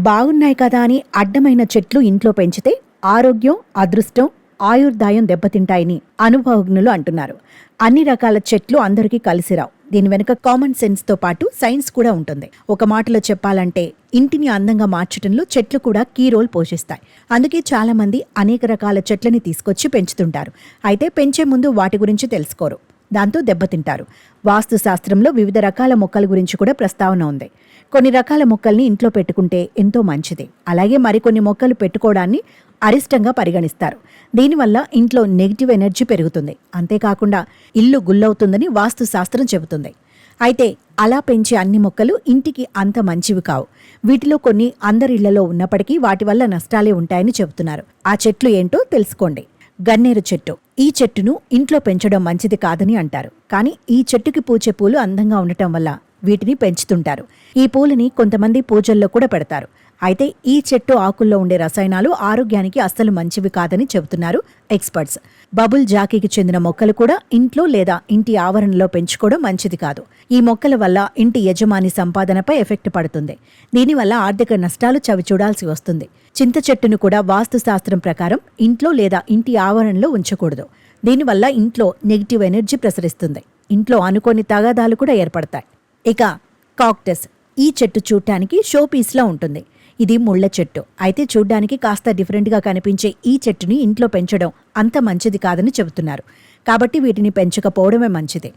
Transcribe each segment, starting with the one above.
బాగున్నాయి కదా అని అడ్డమైన చెట్లు ఇంట్లో పెంచితే ఆరోగ్యం, అదృష్టం, ఆయుర్దాయం దెబ్బతింటాయని అనుభవజ్ఞులు అంటున్నారు. అన్ని రకాల చెట్లు అందరికీ కలిసిరావు. దీని వెనుక కామన్ సెన్స్ తో పాటు సైన్స్ కూడా ఉంటుంది. ఒక మాటలో చెప్పాలంటే ఇంటిని అందంగా మార్చడంలో చెట్లు కూడా కీ రోల్ పోషిస్తాయి. అందుకే చాలా మంది అనేక రకాల చెట్లని తీసుకొచ్చి పెంచుతుంటారు. అయితే పెంచే ముందు వాటి గురించి తెలుసుకోరు. దాంతో దెబ్బతింటారు. వాస్తు శాస్త్రంలో వివిధ రకాల మొక్కల గురించి కూడా ప్రస్తావన ఉంది. కొన్ని రకాల మొక్కల్ని ఇంట్లో పెట్టుకుంటే ఎంతో మంచిది. అలాగే మరికొన్ని మొక్కలు పెట్టుకోవడాన్ని అరిష్టంగా పరిగణిస్తారు. దీనివల్ల ఇంట్లో నెగిటివ్ ఎనర్జీ పెరుగుతుంది. అంతేకాకుండా ఇల్లు గుల్లవుతుందని వాస్తు శాస్త్రం చెబుతుంది. అయితే అలా పెంచే అన్ని మొక్కలు ఇంటికి అంత మంచివి కావు. వీటిలో కొన్ని అందరి ఇళ్లలో ఉన్నప్పటికీ వాటి వల్ల నష్టాలే ఉంటాయని చెబుతున్నారు. ఆ చెట్లు ఏంటో తెలుసుకోండి. గన్నేరు చెట్టు. ఈ చెట్టును ఇంట్లో పెంచడం మంచిది కాదని అంటారు. కానీ ఈ చెట్టుకి పూచే పూలు అందంగా ఉండటం వల్ల వీటిని పెంచుతుంటారు. ఈ పూలని కొంతమంది పూజల్లో కూడా పెడతారు. అయితే ఈ చెట్టు ఆకుల్లో ఉండే రసాయనాలు ఆరోగ్యానికి అస్సలు మంచివి కాదని చెబుతున్నారు ఎక్స్పర్ట్స్. బబుల్ జాకీకి చెందిన మొక్కలు కూడా ఇంట్లో లేదా ఇంటి ఆవరణలో పెంచుకోవడం మంచిది కాదు. ఈ మొక్కల వల్ల ఇంటి యజమాని సంపాదనపై ఎఫెక్ట్ పడుతుంది. దీనివల్ల ఆర్థిక నష్టాలు చవిచూడాల్సి వస్తుంది. చింత చెట్టును కూడా వాస్తు శాస్త్రం ప్రకారం ఇంట్లో లేదా ఇంటి ఆవరణలో ఉంచకూడదు. దీనివల్ల ఇంట్లో నెగిటివ్ ఎనర్జీ ప్రసరిస్తుంది. ఇంట్లో అనుకోని తగాదాలు కూడా ఏర్పడతాయి. ఇక కాక్టస్. ఈ చెట్టు చూడ్డానికి షో పీస్లా ఉంటుంది. ఇది ముళ్ళ చెట్టు. అయితే చూడ్డానికి కాస్త డిఫరెంట్గా కనిపించే ఈ చెట్టుని ఇంట్లో పెంచడం అంత మంచిది కాదని చెబుతున్నారు. కాబట్టి వీటిని పెంచకపోవడమే మంచిది.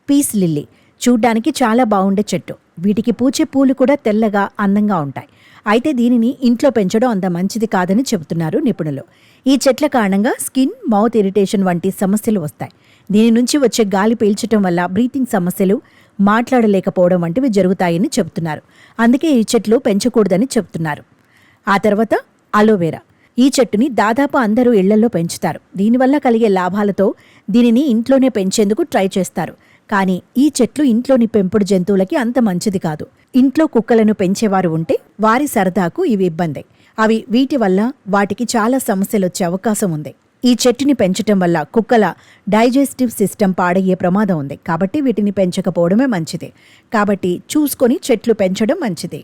Peace lily. చూడ్డానికి చాలా బాగుండే చెట్టు. వీటికి పూచే పూలు కూడా తెల్లగా అందంగా ఉంటాయి. అయితే దీనిని ఇంట్లో పెంచడం అంత మంచిది కాదని చెబుతున్నారు నిపుణులు. ఈ చెట్ల కారణంగా స్కిన్, మౌత్ ఇరిటేషన్ వంటి సమస్యలు వస్తాయి. దీని నుంచి వచ్చే గాలి పీల్చడం వల్ల బ్రీతింగ్ సమస్యలు, మాట్లాడలేకపోవడం వంటివి జరుగుతాయని చెబుతున్నారు. అందుకే ఈ చెట్లు పెంచకూడదని చెబుతున్నారు. ఆ తర్వాత అలోవెరా. ఈ చెట్టుని దాదాపు అందరూ ఇళ్లలో పెంచుతారు. దీనివల్ల కలిగే లాభాలతో దీనిని ఇంట్లోనే పెంచేందుకు ట్రై చేస్తారు. కానీ ఈ చెట్లు ఇంట్లోని పెంపుడు జంతువులకి అంత మంచిది కాదు. ఇంట్లో కుక్కలను పెంచేవారు ఉంటే వారి సరదాకు ఇవి ఇబ్బంది. వీటి వల్ల వాటికి చాలా సమస్యలు వచ్చే అవకాశం ఉంది. ఈ చెట్టుని పెంచటం వల్ల కుక్కల డైజెస్టివ్ సిస్టమ్ పాడయ్యే ప్రమాదం ఉంది. కాబట్టి వీటిని పెంచకపోవడమే మంచిది. కాబట్టి చూసుకొని చెట్లు పెంచడం మంచిది.